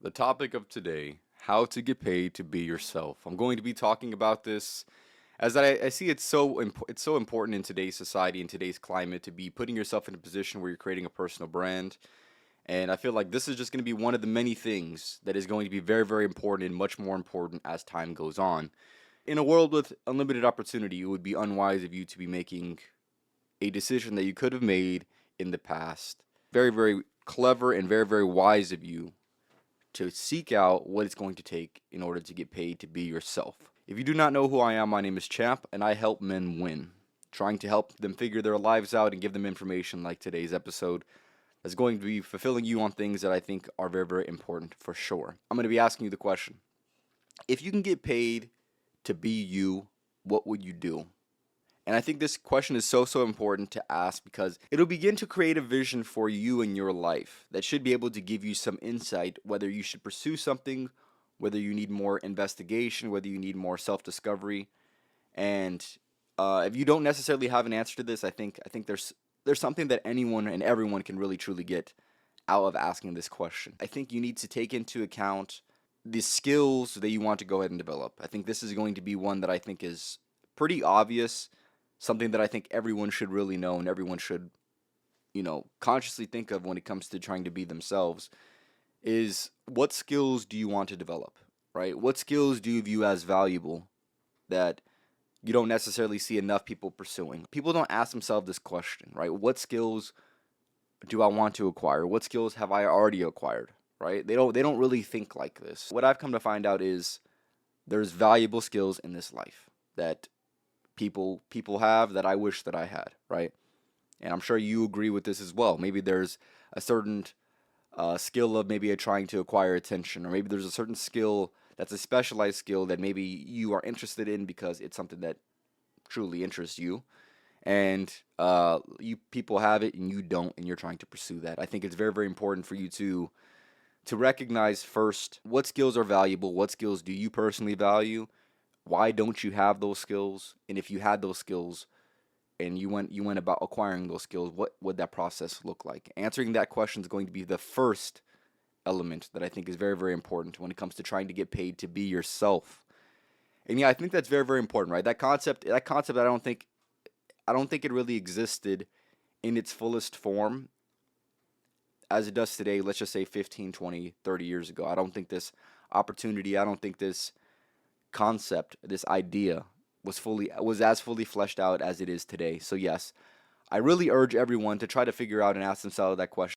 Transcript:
The topic of today, how to get paid to be yourself. I'm going to be talking about this as I see it's so important in today's society, in today's climate, to be putting yourself in a position where you're creating a personal brand. And I feel like this is just going to be one of the many things that is going to be very, very important and much more important as time goes on. In a world with unlimited opportunity, it would be unwise of you to be making a decision that you could have made in the past. Very, very clever and very, very wise of you to seek out what it's going to take in order to get paid to be yourself. If you do not know who I am, my name is Champ, and I help men win, trying to help them figure their lives out and give them information like today's episode that's going to be fulfilling you on things that I think are very, very important for sure. I'm going to be asking you the question: if you can get paid to be you, what would you do? And I think this question is so important to ask because it'll begin to create a vision for you in your life that should be able to give you some insight whether you should pursue something, whether you need more investigation, whether you need more self-discovery. And if you don't necessarily have an answer to this, I think there's something that anyone and everyone can really truly get out of asking this question. I think you need to take into account the skills that you want to go ahead and develop. I think this is going to be one that I think is pretty obvious, something that I think everyone should really know and everyone should, consciously think of when it comes to trying to be themselves is what skills do you want to develop, right? What skills do you view as valuable that you don't necessarily see enough people pursuing? People don't ask themselves this question, right? What skills do I want to acquire? What skills have I already acquired? Right? They don't really think like this. What I've come to find out is there's valuable skills in this life that people have that I wish that I had, right? And I'm sure you agree with this as well. Maybe there's a certain skill of maybe trying to acquire attention, or maybe there's a certain skill that's a specialized skill that maybe you are interested in because it's something that truly interests you, and you people have it and you don't, and you're trying to pursue that. I think it's very, very important for you to recognize first what skills are valuable, what skills do you personally value, why don't you have those skills, and if you had those skills and you went about acquiring those skills, what would that process look like? Answering that question is going to be the first element that I think is very, very important when it comes to trying to get paid to be yourself. And yeah, I think that's very, very important, right? That concept I don't think it really existed in its fullest form as it does today. Let's just say 15, 20, 30 years ago. I don't think this concept, this idea was as fully fleshed out as it is today. So yes, I really urge everyone to try to figure out and ask themselves that question.